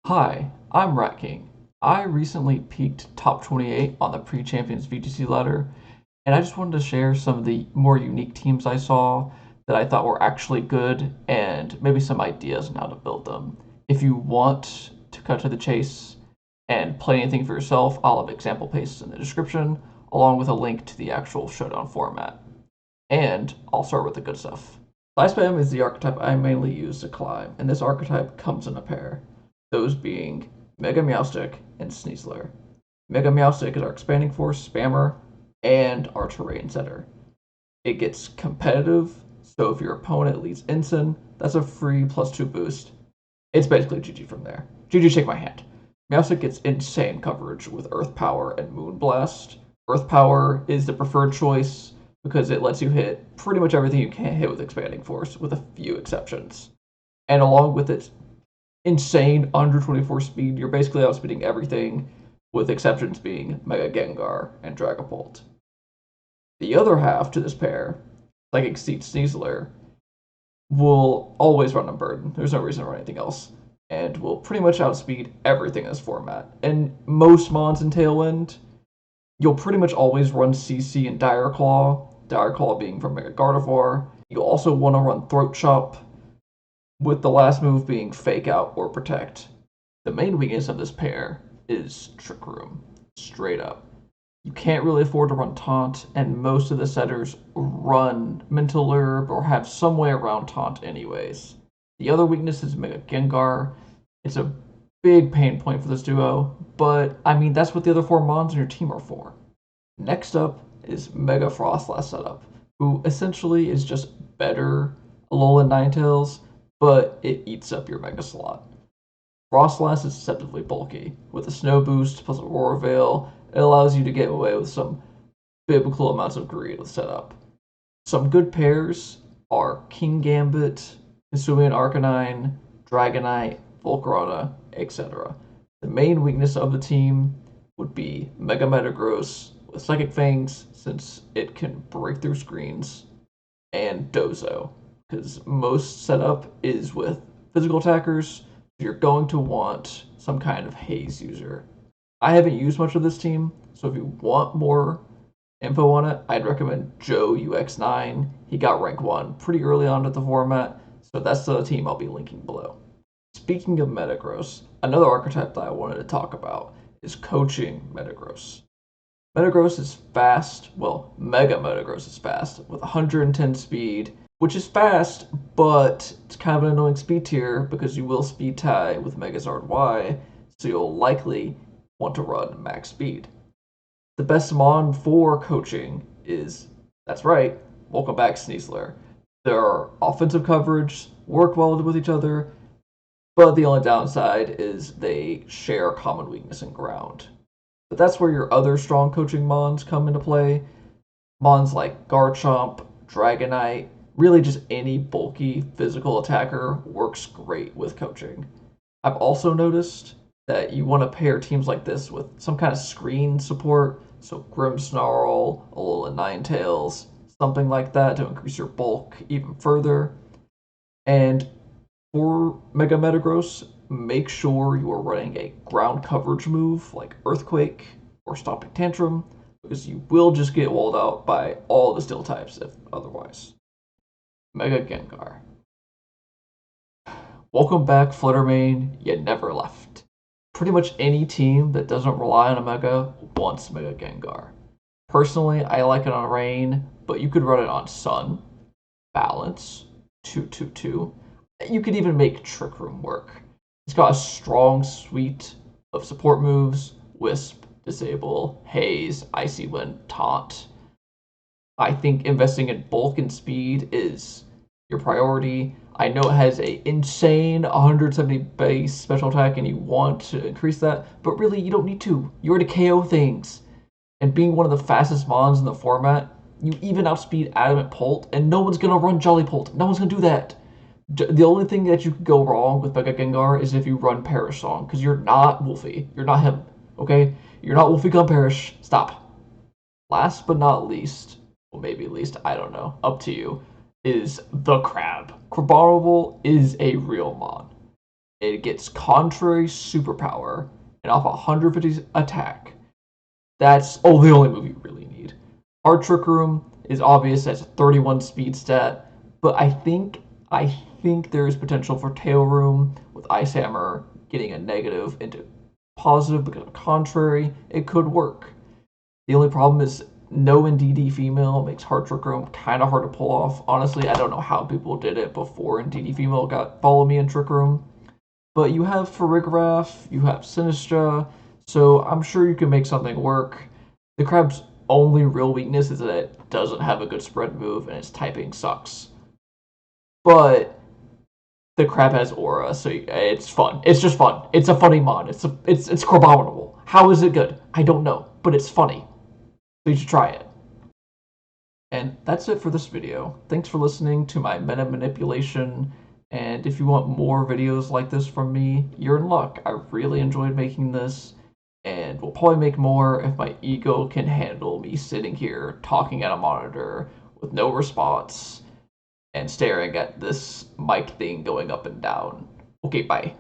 Hi, I'm Retking. I recently peaked top 28 on the pre-champions VGC ladder, and I just wanted to share some of the more unique teams I saw that I thought were actually good and maybe some ideas on how to build them. If you want to cut to the chase and play anything for yourself, I'll have example pastes in the description, along with a link to the actual Showdown format. And I'll start with the good stuff. Psyspam is the archetype I mainly use to climb, and this archetype comes in a pair, those being Mega Meowstic and Sneasler. Mega Meowstic is our expanding force spammer and our terrain setter. It gets competitive, so if your opponent leads Ensign, that's a free +2 boost. It's basically GG from there. GG, shake my hand. Meowstic gets insane coverage with Earth Power and Moonblast. Earth Power is the preferred choice because it lets you hit pretty much everything you can't hit with Expanding Force, with a few exceptions. And along with its insane under 24 speed, you're basically outspeeding everything, with exceptions being Mega Gengar and Dragapult. The other half to this pair, Psychic Seed Sneasler, will always run Unburden. There's no reason to run anything else. And will pretty much outspeed everything in this format. And most mons in Tailwind, you'll pretty much always run CC and Dire Claw being from Mega Gardevoir. You'll also want to run Throat Chop, with the last move being Fake Out or Protect. The main weakness of this pair is Trick Room, straight up. You can't really afford to run Taunt, and most of the setters run Mental Herb or have some way around Taunt anyways. The other weakness is Mega Gengar. It's a big pain point for this duo, but I mean, that's what the other 4 mons in your team are for. Next up is Mega Froslass setup, who essentially is just better Alolan Ninetales, but it eats up your Mega slot. Froslass is deceptively bulky. With a Snow Boost plus Aurora Veil, it allows you to get away with some biblical amounts of greed with setup. Some good pairs are Kingambit, Hisuian Arcanine, Dragonite, Volcarona, etc. The main weakness of the team would be Mega Metagross with Psychic Fangs, since it can break through screens, and Dozo, because most setup is with physical attackers, so you're going to want some kind of haze user. I haven't used much of this team, so if you want more info on it, I'd recommend Joeux9. He got rank 1 pretty early on at the format, so that's the team I'll be linking below. Speaking of Metagross, another archetype that I wanted to talk about is coaching Metagross. Metagross is fast, well, Mega Metagross is fast, with 110 speed, which is fast, but it's kind of an annoying speed tier because you will speed tie with Megazord Y, so you'll likely want to run max speed. The best mon for coaching is, that's right, welcome back Sneasler. Their offensive coverage work well with each other, but the only downside is they share a common weakness in ground. But that's where your other strong coaching mons come into play. Mons like Garchomp, Dragonite, really just any bulky physical attacker works great with coaching. I've also noticed that you want to pair teams like this with some kind of screen support, so Grimmsnarl, Alolan Ninetales, something like that to increase your bulk even further. And for Mega Metagross, make sure you are running a ground coverage move like Earthquake or Stomping Tantrum, because you will just get walled out by all the steel types if otherwise. Mega Gengar. Welcome back, Fluttermane, you never left. Pretty much any team that doesn't rely on a Mega wants Mega Gengar. Personally, I like it on Rain, but you could run it on Sun, Balance, 2-2-2. You could even make Trick Room work. It's got a strong suite of support moves: Wisp, Disable, Haze, Icy Wind, Taunt. I think investing in bulk and speed is your priority. I know it has a insane 170 base special attack and you want to increase that, but really you don't need to. You already KO things. And being one of the fastest mons in the format, you even outspeed Adamant Pult, and no one's gonna run Jolly Pult. No one's gonna do that. The only thing that you could go wrong with Mega Gengar is if you run Perish Song, because you're not Wolfie. You're not him, okay? You're not Wolfie Gun Perish. Stop. Last but not least, well, maybe least, I don't know, up to you, is the Crab. Crabominable is a real mon. It gets Contrary Superpower and off 150 attack. That's the only move you really need. Art Trick Room is obvious as a 31 speed stat, but I think there is potential for Tail Room with Ice Hammer getting a negative into positive because of Contrary. It could work. The only problem is no Indeedee female makes Heart Trick Room kind of hard to pull off. Honestly, I don't know how people did it before Indeedee female got Follow Me in Trick Room. But you have Farigiraf, you have Sinistra, so I'm sure you can make something work. The crab's only real weakness is that it doesn't have a good spread move and its typing sucks. But the crab has aura, so it's fun. It's just fun. It's a funny mod. It's Corbominable. How is it good? I don't know, but it's funny. So you should try it. And that's it for this video. Thanks for listening to my meta manipulation. And if you want more videos like this from me, you're in luck. I really enjoyed making this, and we'll probably make more if my ego can handle me sitting here talking at a monitor with no response and staring at this mic thing going up and down. Okay, bye.